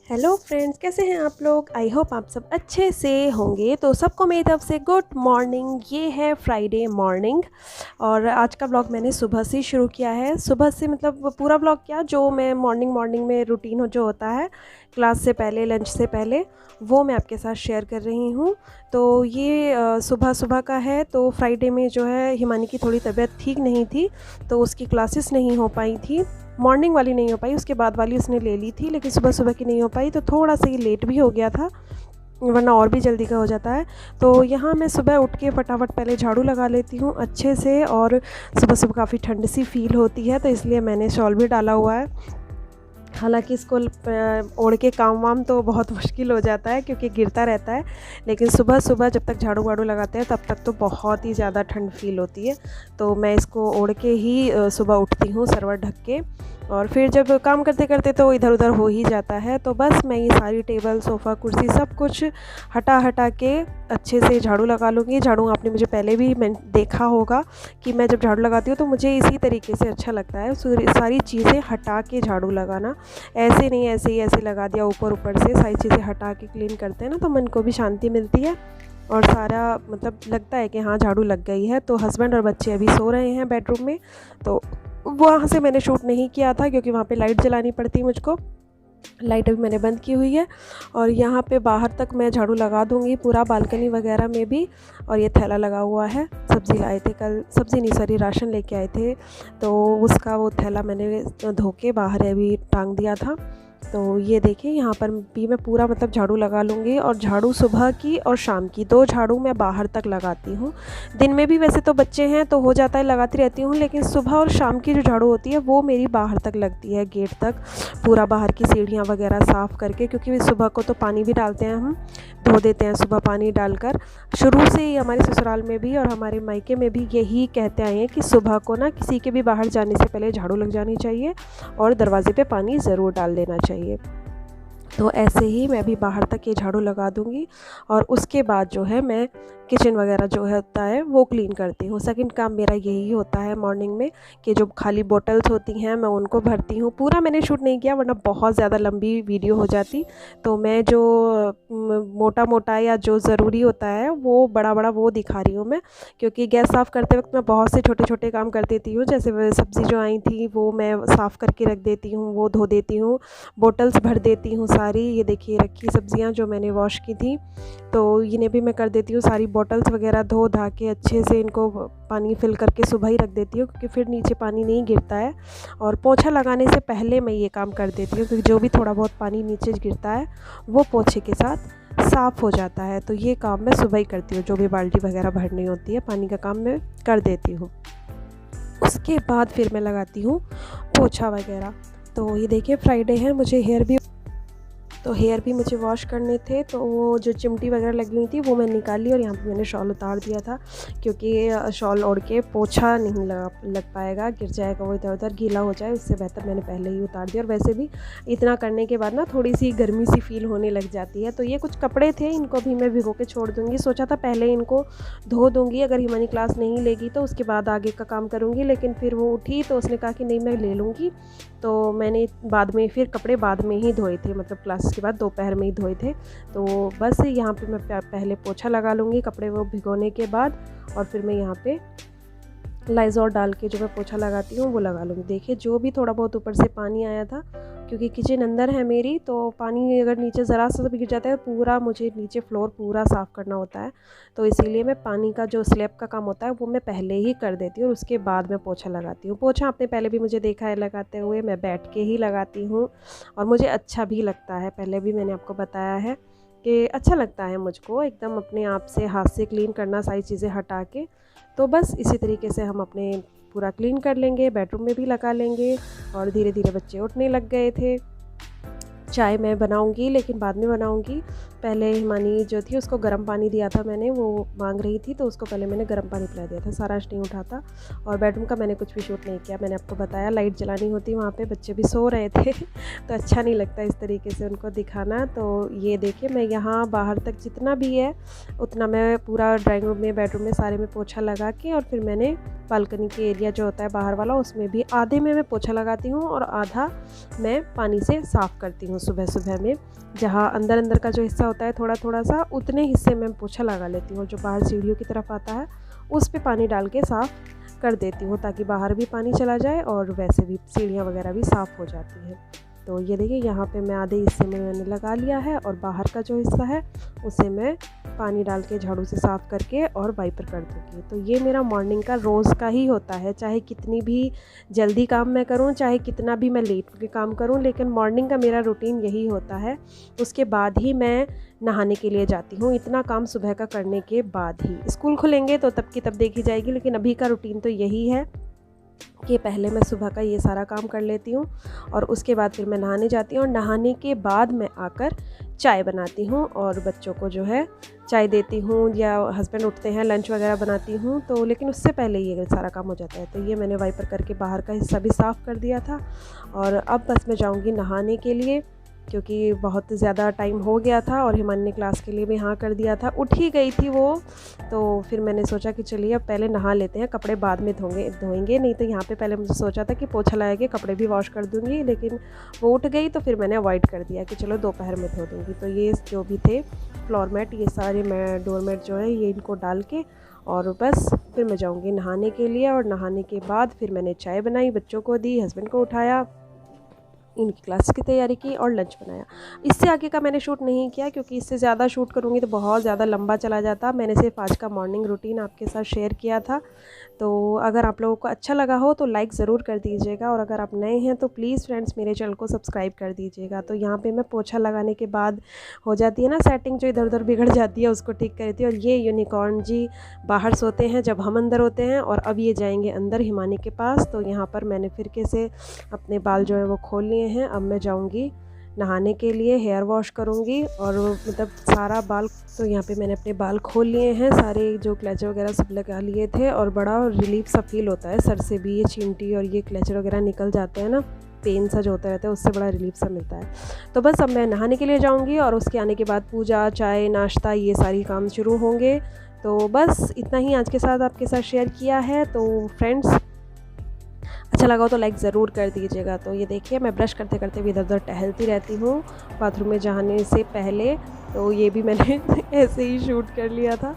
Hello friends, कैसे हैं आप लोग। आई होप आप सब अच्छे से होंगे। तो सबको मेरी तरफ से गुड मॉर्निंग। ये है फ्राइडे मॉर्निंग और आज का ब्लॉग मैंने सुबह से शुरू किया है। सुबह से मतलब पूरा ब्लॉग क्या, जो मैं मॉर्निंग में रूटीन हो जो होता है क्लास से पहले, लंच से पहले, वो मैं आपके साथ शेयर कर रही हूँ। तो ये सुबह सुबह का है। तो फ्राइडे में जो है हिमानी की थोड़ी तबीयत ठीक नहीं थी, तो उसकी क्लासेस नहीं हो पाई थी। मॉर्निंग वाली नहीं हो पाई, उसके बाद वाली उसने ले ली थी, लेकिन सुबह सुबह की नहीं हो पाई। तो थोड़ा सा ये लेट भी हो गया था, वरना और भी जल्दी का हो जाता है। तो यहाँ मैं सुबह उठ के फटाफट पहले झाड़ू लगा लेती हूँ अच्छे से। और सुबह सुबह काफ़ी ठंड सी फील होती है, तो इसलिए मैंने शॉल भी डाला हुआ है। हालांकि इसको ओढ़ के काम वाम तो बहुत मुश्किल हो जाता है क्योंकि गिरता रहता है, लेकिन सुबह सुबह जब तक झाड़ू वाड़ू लगाते हैं तब तक तो बहुत ही ज़्यादा ठंड फील होती है। तो मैं इसको ओढ़ के ही सुबह उठती हूँ, सरवट ढक के। और फिर जब काम करते करते तो इधर उधर हो ही जाता है। तो बस मैं ये सारी टेबल, सोफ़ा, कुर्सी सब कुछ हटा के अच्छे से झाड़ू लगा लूँगी। झाड़ू आपने मुझे पहले भी मैं देखा होगा कि मैं जब झाड़ू लगाती हूँ तो मुझे इसी तरीके से अच्छा लगता है, सारी चीज़ें हटा के झाड़ू लगाना। ऐसे नहीं ऐसे ही ऐसे लगा दिया ऊपर ऊपर से, सारी चीज़ें हटा के क्लीन करते हैं ना, तो मन को भी शांति मिलती है और सारा मतलब लगता है कि हाँ झाड़ू लग गई है। तो हस्बैंड और बच्चे अभी सो रहे हैं बेडरूम में, तो वहाँ से मैंने शूट नहीं किया था क्योंकि वहाँ पे लाइट जलानी पड़ती है मुझको। लाइट अभी मैंने बंद की हुई है और यहाँ पे बाहर तक मैं झाड़ू लगा दूँगी, पूरा बालकनी वगैरह में भी। और ये थैला लगा हुआ है, सब्ज़ी लाए थे कल, सब्ज़ी नहीं सॉरी राशन लेके आए थे, तो उसका वो थैला मैंने धो के बाहर अभी टांग दिया था। तो ये देखिए यहाँ पर भी मैं पूरा मतलब झाड़ू लगा लूँगी। और झाड़ू सुबह की और शाम की 2 झाड़ू मैं बाहर तक लगाती हूँ। दिन में भी वैसे तो बच्चे हैं तो हो जाता है, लगाती रहती हूँ, लेकिन सुबह और शाम की जो झाड़ू होती है वो मेरी बाहर तक लगती है, गेट तक, पूरा बाहर की सीढ़ियाँ वगैरह साफ़ करके। क्योंकि सुबह को तो पानी भी डालते हैं, हम धो देते हैं सुबह पानी डालकर। शुरू से ही हमारे ससुराल में भी और हमारे मायके में भी यही कहते आए हैं कि सुबह को ना किसी के भी बाहर जाने से पहले झाड़ू लग जानी चाहिए और दरवाजे पे पानी ज़रूर डाल देना चाहिए। तो ऐसे ही मैं भी बाहर तक ये झाड़ू लगा दूँगी और उसके बाद जो है मैं किचन वगैरह जो है होता है वो क्लीन करती हूँ। सेकंड काम मेरा यही होता है मॉर्निंग में कि जो खाली बॉटल्स होती हैं मैं उनको भरती हूँ। पूरा मैंने शूट नहीं किया वरना बहुत ज़्यादा लंबी वीडियो हो जाती। तो मैं जो मोटा मोटा या जो ज़रूरी होता है वो बड़ा बड़ा वो दिखा रही हूँ मैं, क्योंकि गैस साफ़ करते वक्त मैं बहुत से छोटे छोटे काम कर देती हूँ। जैसे सब्ज़ी जो आई थी वो मैं साफ़ करके रख देती हूँ, वो धो देती हूँ, बॉटल्स भर देती हूँ सारी। ये देखिए रखी सब्ज़ियाँ जो मैंने वॉश की थी, तो इन्हें भी मैं कर देती हूँ। सारी बॉटल्स वगैरह धो धा के अच्छे से इनको पानी फिल करके सुबह ही रख देती हूँ, क्योंकि फिर नीचे पानी नहीं गिरता है। और पोछा लगाने से पहले मैं ये काम कर देती हूँ, क्योंकि जो भी थोड़ा बहुत पानी नीचे गिरता है वो पोछे के साथ साफ़ हो जाता है। तो ये काम मैं सुबह ही करती हूँ, जो भी बाल्टी वगैरह भरनी होती है पानी का काम मैं कर देती हूँ। उसके बाद फिर मैं लगाती हूँ पोछा वगैरह। तो ये देखिए फ्राइडे है, मुझे हेयर भी मुझे वॉश करने थे, तो वो जो चिमटी वगैरह लगी हुई थी वो मैं निकाली और यहाँ पे मैंने शॉल उतार दिया था, क्योंकि शॉल ओढ़ के पोछा नहीं लग पाएगा, गिर जाएगा वो इधर उधर, गीला हो जाए, उससे बेहतर मैंने पहले ही उतार दिया। और वैसे भी इतना करने के बाद ना थोड़ी सी गर्मी सी फील होने लग जाती है। तो ये कुछ कपड़े थे, इनको भी मैं भिगो के छोड़ दूँगी। सोचा था पहले इनको धो दूँगी, अगर हिमानी क्लास नहीं लेगी तो उसके बाद आगे का काम करूँगी, लेकिन फिर वो उठी तो उसने कहा कि नहीं मैं ले लूँगी। तो मैंने बाद में फिर कपड़े बाद में ही धोए थे, मतलब क्लास के बाद दोपहर में ही धोए थे। तो बस यहाँ पे मैं पहले पोछा लगा लूँगी कपड़े वो भिगोने के बाद, और फिर मैं यहाँ पे लाइज़ॉल डाल के जो मैं पोछा लगाती हूँ वो लगा लूँगी। देखिए जो भी थोड़ा बहुत ऊपर से पानी आया था, क्योंकि किचन अंदर है मेरी, तो पानी अगर नीचे ज़रा सा भी गिर जाता है पूरा मुझे नीचे फ्लोर पूरा साफ़ करना होता है। तो इसीलिए मैं पानी का जो स्लैब का काम होता है वो मैं पहले ही कर देती हूँ और उसके बाद मैं पोछा लगाती हूँ। पोछा आपने पहले भी मुझे देखा है लगाते हुए, मैं बैठ के ही लगाती हूँ और मुझे अच्छा भी लगता है। पहले भी मैंने आपको बताया है कि अच्छा लगता है मुझको एकदम अपने आप से हाथ से क्लीन करना, सारी चीज़ें हटा के। तो बस इसी तरीके से हम अपने पूरा क्लीन कर लेंगे, बेडरूम में भी लगा लेंगे। और धीरे धीरे बच्चे उठने लग गए थे। चाय मैं बनाऊंगी लेकिन बाद में बनाऊंगी, पहले हिमानी जो थी उसको गर्म पानी दिया था मैंने, वो मांग रही थी तो उसको पहले मैंने गर्म पानी पिला दिया था। सारांश नहीं उठा था। और बेडरूम का मैंने कुछ भी शूट नहीं किया, मैंने आपको बताया लाइट जलानी होती वहाँ पे, बच्चे भी सो रहे थे तो अच्छा नहीं लगता इस तरीके से उनको दिखाना। तो ये देखिए मैं यहाँ बाहर तक जितना भी है उतना मैं पूरा ड्राइंग रूम में, बेडरूम में सारे में पोछा लगा के, और फिर मैंने बालकनी के एरिया जो होता है बाहर वाला उसमें भी आधे में मैं पोछा लगाती हूँ और आधा मैं पानी से साफ़ करती हूँ सुबह सुबह में। जहाँ अंदर अंदर का जो हिस्सा होता है थोड़ा थोड़ा सा, उतने हिस्से में पोछा लगा लेती हूँ। जो बाहर सीढ़ियों की तरफ आता है उस पे पानी डाल के साफ़ कर देती हूँ ताकि बाहर भी पानी चला जाए और वैसे भी सीढ़ियाँ वगैरह भी साफ़ हो जाती हैं। तो ये देखिए यहाँ पे मैं आधे हिस्से में मैंने लगा लिया है और बाहर का जो हिस्सा है उसे मैं पानी डाल के झाड़ू से साफ़ करके और वाइपर कर दूँगी। तो ये मेरा मॉर्निंग का रोज़ का ही होता है, चाहे कितनी भी जल्दी काम मैं करूँ, चाहे कितना भी मैं लेट के काम करूँ, लेकिन मॉर्निंग का मेरा रूटीन यही होता है। उसके बाद ही मैं नहाने के लिए जाती हूँ, इतना काम सुबह का करने के बाद ही। स्कूल खुलेंगे तो तब की तब देखी जाएगी, लेकिन अभी का रूटीन तो यही है कि पहले मैं सुबह का ये सारा काम कर लेती हूँ और उसके बाद फिर मैं नहाने जाती हूँ, और नहाने के बाद मैं आकर चाय बनाती हूँ और बच्चों को जो है चाय देती हूँ, या हस्बैंड उठते हैं लंच वगैरह बनाती हूँ। तो लेकिन उससे पहले ये सारा काम हो जाता है। तो ये मैंने वाइपर करके बाहर का हिस्सा भी साफ़ कर दिया था और अब बस मैं जाऊँगी नहाने के लिए, क्योंकि बहुत ज़्यादा टाइम हो गया था और हिमानी ने क्लास के लिए भी हाँ कर दिया था। उठ ही गई थी वो, तो फिर मैंने सोचा कि चलिए अब पहले नहा लेते हैं, कपड़े बाद में धोएंगे। नहीं तो यहाँ पे पहले मुझे सोचा था कि पोछा लगा के कपड़े भी वॉश कर दूँगी, लेकिन वो उठ गई तो फिर मैंने अवॉइड कर दिया कि चलो दोपहर में धो दूँगी। तो ये जो भी थे फ्लोर मैट, ये सारे मैं डोर मैट जो है ये इनको डाल के और बस फिर मैं जाऊँगी नहाने के लिए। और नहाने के बाद फिर मैंने चाय बनाई, बच्चों को दी, हस्बैंड को उठाया, इनकी क्लास की तैयारी की और लंच बनाया। इससे आगे का मैंने शूट नहीं किया क्योंकि इससे ज़्यादा शूट करूँगी तो बहुत ज़्यादा लंबा चला जाता। मैंने सिर्फ आज का मॉर्निंग रूटीन आपके साथ शेयर किया था। तो अगर आप लोगों को अच्छा लगा हो तो लाइक ज़रूर कर दीजिएगा, और अगर आप नए हैं तो प्लीज़ फ्रेंड्स मेरे चैनल को सब्सक्राइब कर दीजिएगा। तो यहाँ पे मैं पोछा लगाने के बाद हो जाती है ना सेटिंग, जो इधर उधर बिगड़ जाती है उसको ठीक करती है। और ये यूनिकॉर्न जी बाहर सोते हैं जब हम अंदर होते हैं, और अब ये जाएंगे अंदर हिमानी के पास। तो यहाँ पर मैंने फिरके से अपने बाल जो है वो खोल लिए हैं। अब मैं जाऊँगी नहाने के लिए, हेयर वॉश करूँगी और मतलब सारा बाल, तो यहाँ पे मैंने अपने बाल खोल लिए हैं, सारे जो क्लेचर वगैरह सब लगा लिए थे, और बड़ा रिलीफ सा फील होता है सर से भी, ये चींटी और ये क्लेचर वगैरह निकल जाते हैं ना, पेन सा जो होता रहता है उससे बड़ा रिलीफ सा मिलता है। तो बस अब मैं नहाने के लिए जाऊँगी और उसके आने के बाद पूजा, चाय, नाश्ता, ये सारी काम शुरू होंगे। तो बस इतना ही आज के साथ आपके साथ शेयर किया है। तो फ्रेंड्स अच्छा लगा हो तो लाइक ज़रूर कर दीजिएगा। तो ये देखिए मैं ब्रश करते करते भी इधर उधर टहलती रहती हूँ बाथरूम में जाने से पहले। तो ये भी मैंने ऐसे ही शूट कर लिया था।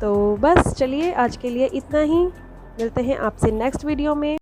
तो बस चलिए आज के लिए इतना ही, मिलते हैं आपसे नेक्स्ट वीडियो में।